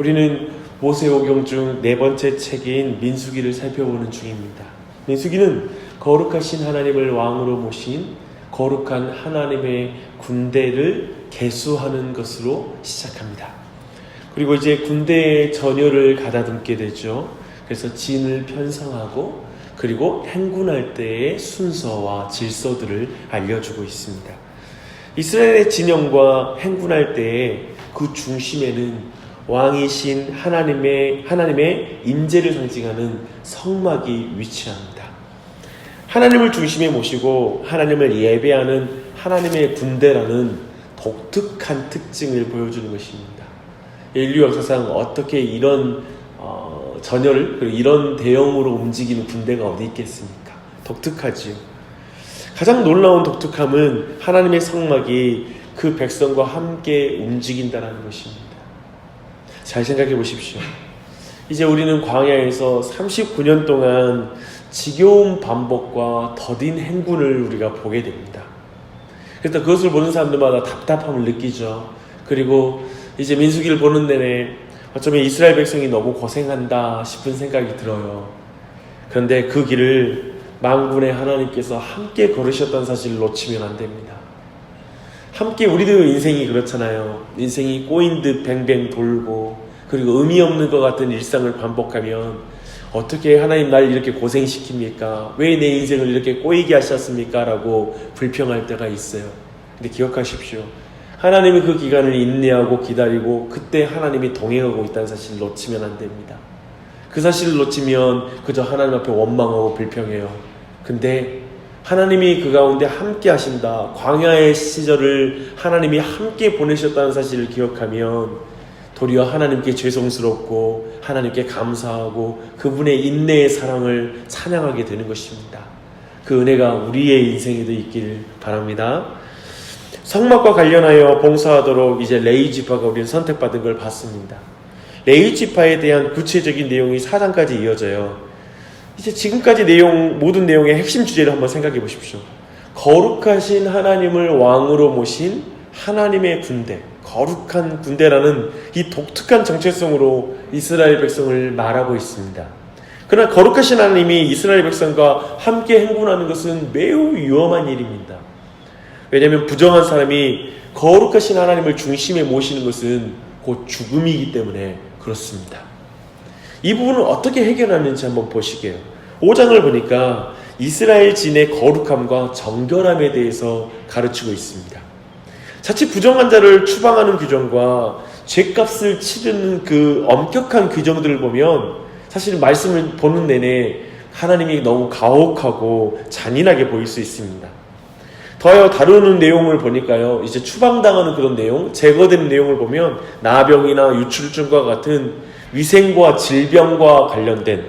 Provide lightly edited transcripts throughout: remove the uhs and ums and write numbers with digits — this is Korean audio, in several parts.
우리는 모세오경 중 네 번째 책인 민수기를 살펴보는 중입니다. 민수기는 거룩하신 하나님을 왕으로 모신 거룩한 하나님의 군대를 계수하는 것으로 시작합니다. 그리고 이제 군대의 전열을 가다듬게 되죠. 그래서 진을 편성하고 그리고 행군할 때의 순서와 질서들을 알려주고 있습니다. 이스라엘의 진영과 행군할 때의 그 중심에는 왕이신 하나님의 임재를 상징하는 성막이 위치합니다. 하나님을 중심에 모시고 하나님을 예배하는 하나님의 군대라는 독특한 특징을 보여주는 것입니다. 인류 역사상 어떻게 이런 전열을 그리고 이런 대형으로 움직이는 군대가 어디 있겠습니까? 독특하지요. 가장 놀라운 독특함은 하나님의 성막이 그 백성과 함께 움직인다는 것입니다. 잘 생각해 보십시오. 이제 우리는 광야에서 39년 동안 지겨운 반복과 더딘 행군을 우리가 보게 됩니다. 그래서 그것을 보는 사람들마다 답답함을 느끼죠. 그리고 이제 민수기를 보는 내내 어쩌면 이스라엘 백성이 너무 고생한다 싶은 생각이 들어요. 그런데 그 길을 만군의 하나님께서 함께 걸으셨다는 사실을 놓치면 안 됩니다. 함께 우리도 인생이 그렇잖아요. 인생이 꼬인 듯 뱅뱅 돌고 그리고 의미 없는 것 같은 일상을 반복하면 어떻게 하나님 날 이렇게 고생시킵니까? 왜 내 인생을 이렇게 꼬이게 하셨습니까? 라고 불평할 때가 있어요. 근데 기억하십시오. 하나님이 그 기간을 인내하고 기다리고 그때 하나님이 동행하고 있다는 사실을 놓치면 안 됩니다. 그 사실을 놓치면 그저 하나님 앞에 원망하고 불평해요. 근데 하나님이 그 가운데 함께 하신다. 광야의 시절을 하나님이 함께 보내셨다는 사실을 기억하면 도리어 하나님께 죄송스럽고 하나님께 감사하고 그분의 인내의 사랑을 찬양하게 되는 것입니다. 그 은혜가 우리의 인생에도 있길 바랍니다. 성막과 관련하여 봉사하도록 이제 레위 지파가 우리는 선택받은 걸 봤습니다. 레위 지파에 대한 구체적인 내용이 4장까지 이어져요. 이제 지금까지 모든 내용의 핵심 주제를 한번 생각해 보십시오. 거룩하신 하나님을 왕으로 모신 하나님의 군대, 거룩한 군대라는 이 독특한 정체성으로 이스라엘 백성을 말하고 있습니다. 그러나 거룩하신 하나님이 이스라엘 백성과 함께 행군하는 것은 매우 위험한 일입니다. 왜냐하면 부정한 사람이 거룩하신 하나님을 중심에 모시는 것은 곧 죽음이기 때문에 그렇습니다. 이 부분을 어떻게 해결하는지 한번 보시게요. 5장을 보니까 이스라엘 진의 거룩함과 정결함에 대해서 가르치고 있습니다. 자칫 부정한 자를 추방하는 규정과 죄값을 치르는 그 엄격한 규정들을 보면 사실 말씀을 보는 내내 하나님이 너무 가혹하고 잔인하게 보일 수 있습니다. 더하여 다루는 내용을 보니까요, 이제 추방당하는 그런 내용, 제거되는 내용을 보면 나병이나 유출증과 같은 위생과 질병과 관련된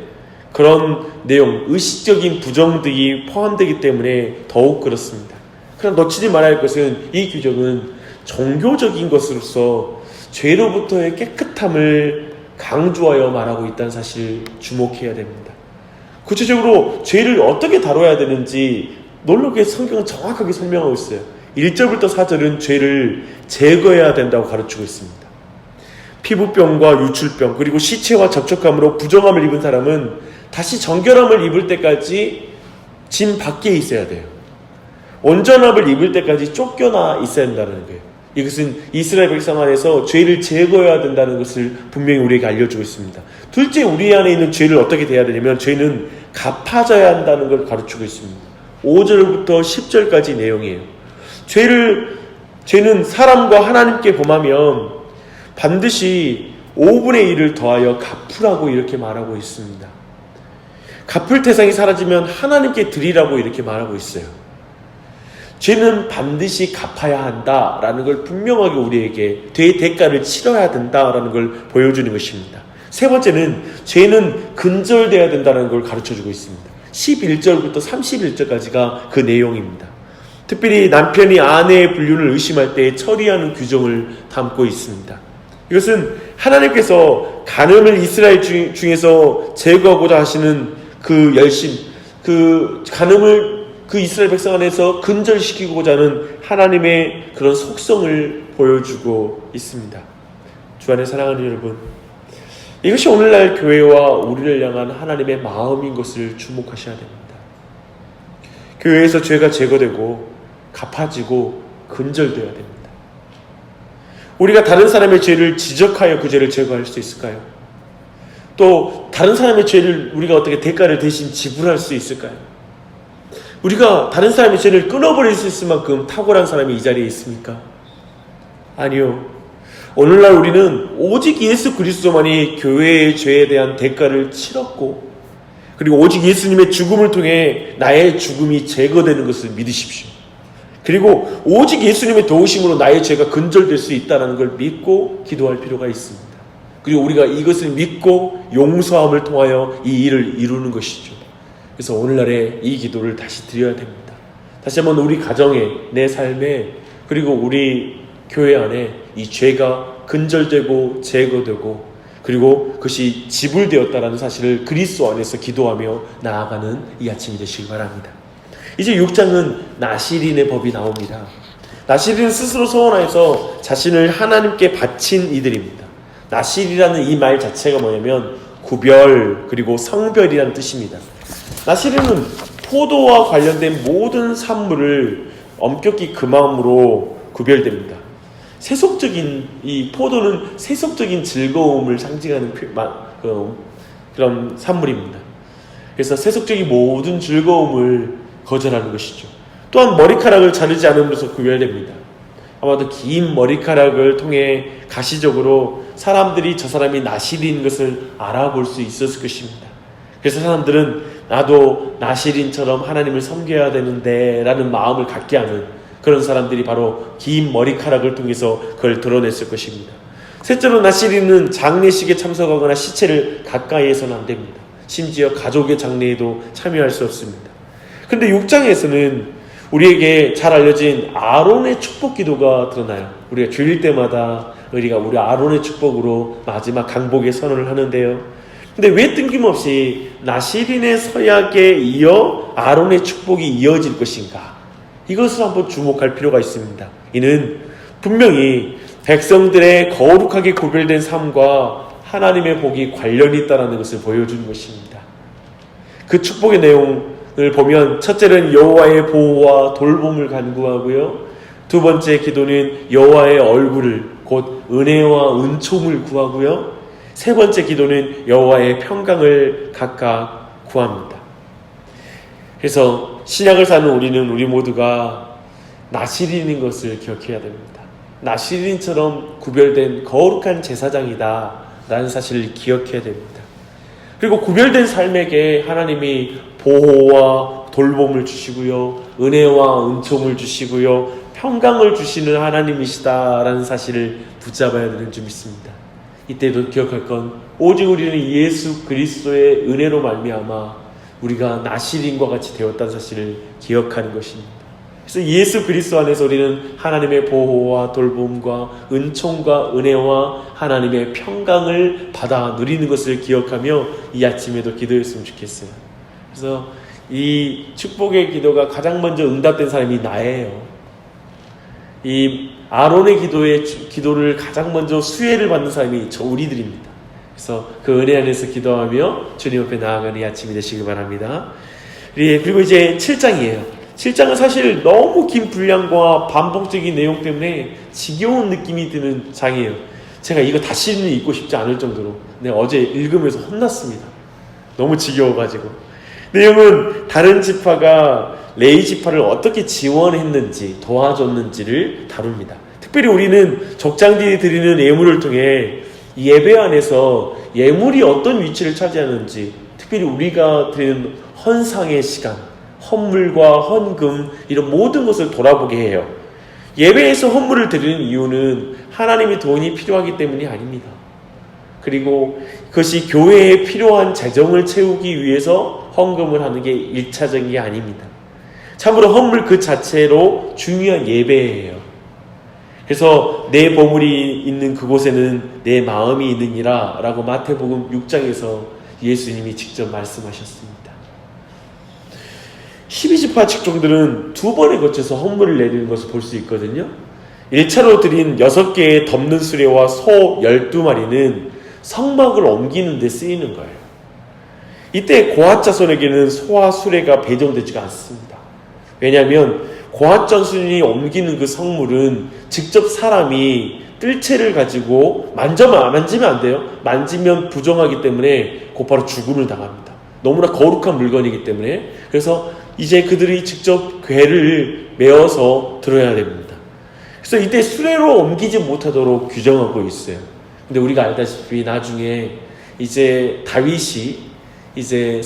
그런 내용, 의식적인 부정들이 포함되기 때문에 더욱 그렇습니다. 그러나 놓치지 말아야 할 것은 이 규정은 종교적인 것으로서 죄로부터의 깨끗함을 강조하여 말하고 있다는 사실을 주목해야 됩니다. 구체적으로 죄를 어떻게 다뤄야 되는지 놀랍게 성경은 정확하게 설명하고 있어요. 1절부터 4절은 죄를 제거해야 된다고 가르치고 있습니다. 피부병과 유출병 그리고 시체와 접촉함으로 부정함을 입은 사람은 다시 정결함을 입을 때까지 진 밖에 있어야 돼요. 온전함을 입을 때까지 쫓겨나 있어야 된다는 거예요. 이것은 이스라엘 백성 안에서 죄를 제거해야 된다는 것을 분명히 우리에게 알려주고 있습니다. 둘째, 우리 안에 있는 죄를 어떻게 대해야 되냐면 죄는 갚아져야 한다는 걸 가르치고 있습니다. 5절부터 10절까지 내용이에요. 죄는 사람과 하나님께 범하면 반드시 5분의 1을 더하여 갚으라고 이렇게 말하고 있습니다. 갚을 대상이 사라지면 하나님께 드리라고 이렇게 말하고 있어요. 죄는 반드시 갚아야 한다라는 걸 분명하게 우리에게 대가를 치러야 된다라는 걸 보여주는 것입니다. 세 번째는 죄는 근절돼야 된다는 걸 가르쳐주고 있습니다. 11절부터 31절까지가 그 내용입니다. 특별히 남편이 아내의 불륜을 의심할 때 처리하는 규정을 담고 있습니다. 이것은 하나님께서 간음을 이스라엘 중에서 제거하고자 하시는 그 열심, 그 간음을 그 이스라엘 백성 안에서 근절시키고자 하는 하나님의 그런 속성을 보여주고 있습니다. 주 안에 사랑하는 여러분, 이것이 오늘날 교회와 우리를 향한 하나님의 마음인 것을 주목하셔야 됩니다. 교회에서 죄가 제거되고 갚아지고 근절되어야 됩니다. 우리가 다른 사람의 죄를 지적하여 그 죄를 제거할 수 있을까요? 또 다른 사람의 죄를 우리가 어떻게 대가를 대신 지불할 수 있을까요? 우리가 다른 사람의 죄를 끊어버릴 수 있을 만큼 탁월한 사람이 이 자리에 있습니까? 아니요. 오늘날 우리는 오직 예수 그리스도만이 교회의 죄에 대한 대가를 치렀고, 그리고 오직 예수님의 죽음을 통해 나의 죽음이 제거되는 것을 믿으십시오. 그리고 오직 예수님의 도우심으로 나의 죄가 근절될 수 있다는 걸 믿고 기도할 필요가 있습니다. 그리고 우리가 이것을 믿고 용서함을 통하여 이 일을 이루는 것이죠. 그래서 오늘날에 이 기도를 다시 드려야 됩니다. 다시 한번 우리 가정에, 내 삶에, 그리고 우리 교회 안에 이 죄가 근절되고 제거되고, 그리고 그것이 지불되었다라는 사실을 그리스도 안에서 기도하며 나아가는 이 아침이 되시기 바랍니다. 이제 6장은 나시린의 법이 나옵니다. 나시린은 스스로 서원하여서 자신을 하나님께 바친 이들입니다. 나실이라는 이 말 자체가 뭐냐면 구별, 그리고 성별이라는 뜻입니다. 나시린은 포도와 관련된 모든 산물을 엄격히 그 마음으로 구별됩니다. 세속적인, 이 포도는 세속적인 즐거움을 상징하는 그런 산물입니다. 그래서 세속적인 모든 즐거움을 거절하는 것이죠. 또한 머리카락을 자르지 않으면서 구별됩니다. 아마도 긴 머리카락을 통해 가시적으로 사람들이 저 사람이 나실인 것을 알아볼 수 있었을 것입니다. 그래서 사람들은 나도 나실인처럼 하나님을 섬겨야 되는데 라는 마음을 갖게 하는 그런 사람들이 바로 긴 머리카락을 통해서 그걸 드러냈을 것입니다. 셋째로 나실인은 장례식에 참석하거나 시체를 가까이에서는 안 됩니다. 심지어 가족의 장례에도 참여할 수 없습니다. 그런데 6장에서는 우리에게 잘 알려진 아론의 축복 기도가 드러나요. 우리가 주일 때마다 우리 아론의 축복으로 마지막 강복의 선언을 하는데요. 근데 왜 뜬금없이 나실인의 서약에 이어 아론의 축복이 이어질 것인가? 이것을 한번 주목할 필요가 있습니다. 이는 분명히 백성들의 거룩하게 구별된 삶과 하나님의 복이 관련이 있다는 것을 보여주는 것입니다. 그 축복의 내용을 보면 첫째는 여호와의 보호와 돌봄을 간구하고요. 두 번째 기도는 여호와의 얼굴을, 곧 은혜와 은총을 구하고요. 세 번째 기도는 여호와의 평강을 각각 구합니다. 그래서 신약을 사는 우리 모두가 나실인인 것을 기억해야 됩니다. 나실인처럼 구별된 거룩한 제사장이다 라는 사실을 기억해야 됩니다. 그리고 구별된 삶에게 하나님이 보호와 돌봄을 주시고요, 은혜와 은총을 주시고요, 평강을 주시는 하나님이시다 라는 사실을 붙잡아야 되는 줄 믿습니다. 이때도 기억할 건 오직 우리는 예수 그리스도의 은혜로 말미암아 우리가 나실인과 같이 되었다는 사실을 기억하는 것입니다. 그래서 예수 그리스도 안에서 우리는 하나님의 보호와 돌봄과 은총과 은혜와 하나님의 평강을 받아 누리는 것을 기억하며 이 아침에도 기도했으면 좋겠어요. 그래서 이 축복의 기도가 가장 먼저 응답된 사람이 나예요. 이 아론의 기도를 가장 먼저 수혜를 받는 사람이 우리들입니다. 그래서 그 은혜 안에서 기도하며 주님 앞에 나아가는 이 아침이 되시기 바랍니다. 그리고 이제 7장이에요. 7장은 사실 너무 긴 분량과 반복적인 내용 때문에 지겨운 느낌이 드는 장이에요. 제가 이거 다시는 읽고 싶지 않을 정도로 어제 읽으면서 혼났습니다. 너무 지겨워가지고. 내용은 다른 지파가 레위 지파를 어떻게 지원했는지 도와줬는지를 다룹니다. 특별히 우리는 족장들이 드리는 예물을 통해 예배 안에서 예물이 어떤 위치를 차지하는지, 특별히 우리가 드리는 헌상의 시간, 헌물과 헌금 이런 모든 것을 돌아보게 해요. 예배에서 헌물을 드리는 이유는 하나님의 돈이 필요하기 때문이 아닙니다. 그리고 그것이 교회에 필요한 재정을 채우기 위해서 헌금을 하는 게 1차적인 게 아닙니다. 참으로 헌물 그 자체로 중요한 예배예요. 그래서 내 보물이 있는 그곳에는 내 마음이 있느니라 라고 마태복음 6장에서 예수님이 직접 말씀하셨습니다. 12지파 직종들은 두 번에 거쳐서 헌물을 내리는 것을 볼 수 있거든요. 1차로 드린 6개의 덮는 수레와 소 12마리는 성막을 옮기는 데 쓰이는 거예요. 이때 고핫 자손에게는 소와 수레가 배정되지가 않습니다. 왜냐하면 고핫 자손이 옮기는 그 성물은 직접 사람이 뜰채를 가지고 만지면 안 돼요. 만지면 부정하기 때문에 곧바로 죽음을 당합니다. 너무나 거룩한 물건이기 때문에. 그래서 이제 그들이 직접 궤를 메어서 들어야 됩니다. 그래서 이때 수레로 옮기지 못하도록 규정하고 있어요. 근데 우리가 알다시피 나중에 이제 다윗이 이제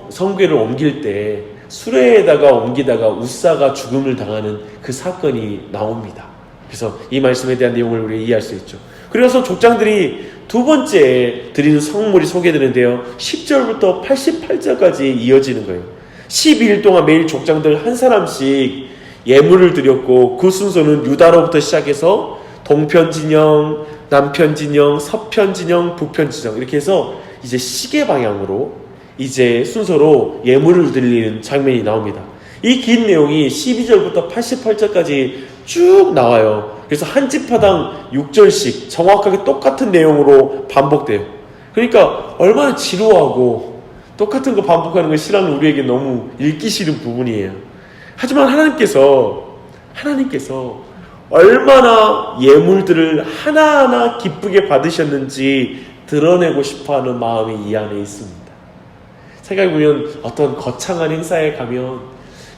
성궤를 옮길 때 수레에다가 옮기다가 우사가 죽음을 당하는 그 사건이 나옵니다. 그래서 이 말씀에 대한 내용을 우리가 이해할 수 있죠. 그래서 족장들이 두 번째 드리는 성물이 소개되는데요. 10절부터 88절까지 이어지는 거예요. 12일 동안 매일 족장들 한 사람씩 예물을 드렸고 그 순서는 유다로부터 시작해서 동편 진영, 남편 진영, 서편 진영, 북편 진영 이렇게 해서 이제 시계 방향으로 이제 순서로 예물을 드리는 장면이 나옵니다. 이 긴 내용이 12절부터 88절까지 쭉 나와요. 그래서 한 지파당 6절씩 정확하게 똑같은 내용으로 반복돼요. 그러니까 얼마나 지루하고 똑같은 거 반복하는 걸 싫어하는 우리에게 너무 읽기 싫은 부분이에요. 하지만 하나님께서 얼마나 예물들을 하나하나 기쁘게 받으셨는지 드러내고 싶어하는 마음이 이 안에 있습니다. 생각해보면 어떤 거창한 행사에 가면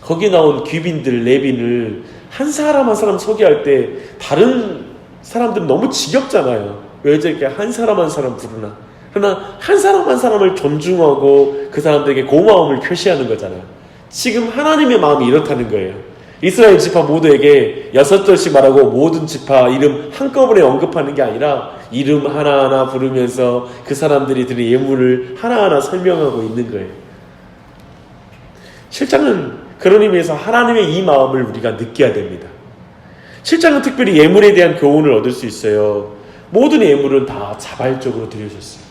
거기 나온 귀빈들, 레빈을 한 사람 한 사람 소개할 때 다른 사람들은 너무 지겹잖아요. 왜 저렇게 한 사람 한 사람 부르나. 그러나 한 사람 한 사람을 존중하고 그 사람들에게 고마움을 표시하는 거잖아요. 지금 하나님의 마음이 이렇다는 거예요. 이스라엘 지파 모두에게 6절씩 말하고 모든 지파 이름 한꺼번에 언급하는 게 아니라 이름 하나하나 부르면서 그 사람들이 드린 예물을 하나하나 설명하고 있는 거예요. 실장은 그런 의미에서 하나님의 이 마음을 우리가 느껴야 됩니다. 실장은 특별히 예물에 대한 교훈을 얻을 수 있어요. 모든 예물은 다 자발적으로 드려졌어요.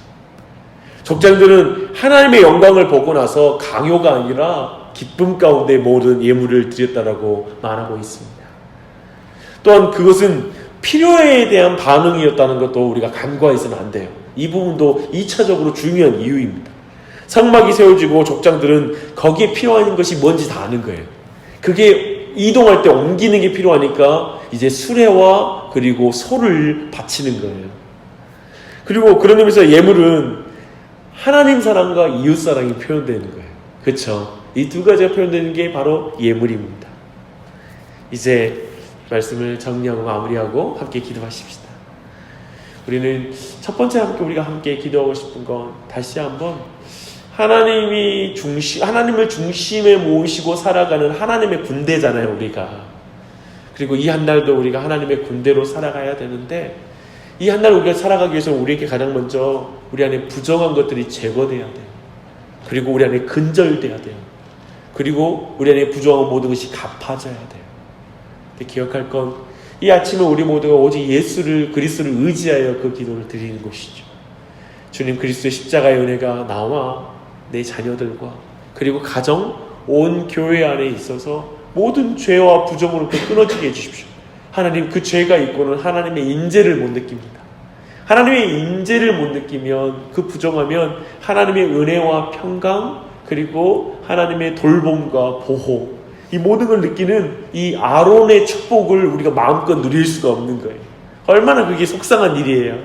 족장들은 하나님의 영광을 보고 나서 강요가 아니라 기쁨 가운데 모든 예물을 드렸다라고 말하고 있습니다. 또한 그것은 필요에 대한 반응이었다는 것도 우리가 간과해서는 안 돼요. 이 부분도 2차적으로 중요한 이유입니다. 성막이 세워지고 족장들은 거기에 필요한 것이 뭔지 다 아는 거예요. 그게 이동할 때 옮기는 게 필요하니까 이제 수레와 그리고 소를 바치는 거예요. 그리고 그런 의미에서 예물은 하나님 사랑과 이웃 사랑이 표현되는 거예요. 그렇죠? 이 두 가지가 표현되는 게 바로 예물입니다. 이제 말씀을 정리하고 마무리하고 함께 기도하십시다. 우리는 첫 번째 우리가 함께 기도하고 싶은 건 다시 한번 하나님을 중심에 모시고 살아가는 하나님의 군대잖아요, 우리가. 그리고 이 한 날도 우리가 하나님의 군대로 살아가야 되는데 이 한 날 우리가 살아가기 위해서 우리에게 가장 먼저 우리 안에 부정한 것들이 제거돼야 돼요. 그리고 우리 안에 근절돼야 돼요. 그리고 우리 안에 부정한 모든 것이 갚아져야 돼요. 근데 기억할 건 이 아침에 우리 모두가 오직 예수를 그리스도를 의지하여 그 기도를 드리는 것이죠. 주님, 그리스도의 십자가의 은혜가 나와 내 자녀들과 그리고 가정 온 교회 안에 있어서 모든 죄와 부정으로부터 끊어지게 해주십시오. 하나님, 그 죄가 있고는 하나님의 인재를 못 느낍니다. 하나님의 인재를 못 느끼면 그 부정하면 하나님의 은혜와 평강 그리고 하나님의 돌봄과 보호 이 모든 걸 느끼는 이 아론의 축복을 우리가 마음껏 누릴 수가 없는 거예요. 얼마나 그게 속상한 일이에요.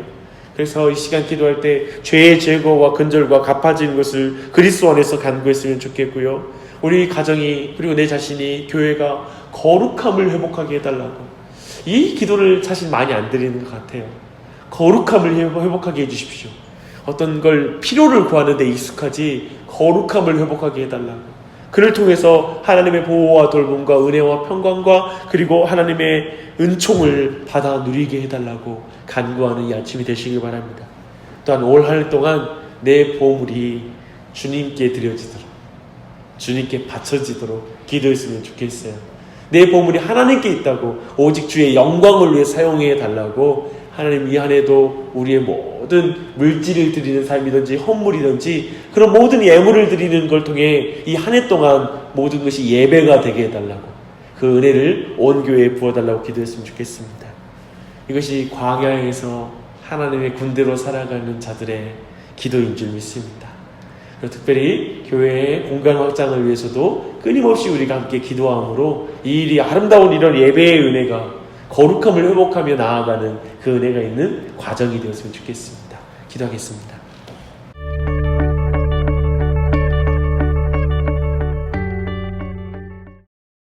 그래서 이 시간 기도할 때 죄의 제거와 근절과 갚아지는 것을 그리스도 안에서 간구했으면 좋겠고요. 우리 가정이 그리고 내 자신이 교회가 거룩함을 회복하게 해달라고 이 기도를 사실 많이 안 드리는 것 같아요. 거룩함을 회복하게 해주십시오. 어떤 걸 필요를 구하는 데 익숙하지 거룩함을 회복하게 해달라고 그를 통해서 하나님의 보호와 돌봄과 은혜와 평강과 그리고 하나님의 은총을 받아 누리게 해달라고 간구하는 이 아침이 되시길 바랍니다. 또한 올 한 해 동안 내 보물이 주님께 드려지도록 주님께 바쳐지도록 기도했으면 좋겠어요. 내 보물이 하나님께 있다고 오직 주의 영광을 위해 사용해 달라고 하나님 이 한 해도 우리의 모든 물질을 드리는 삶이든지 헌물이든지 그런 모든 예물을 드리는 걸 통해 이 한 해 동안 모든 것이 예배가 되게 해달라고 그 은혜를 온 교회에 부어달라고 기도했으면 좋겠습니다. 이것이 광야에서 하나님의 군대로 살아가는 자들의 기도인 줄 믿습니다. 그리고 특별히 교회의 공간 확장을 위해서도 끊임없이 우리가 함께 기도함으로 이 일이 아름다운 이런 예배의 은혜가 거룩함을 회복하며 나아가는 그 은혜가 있는 과정이 되었으면 좋겠습니다. 기도하겠습니다.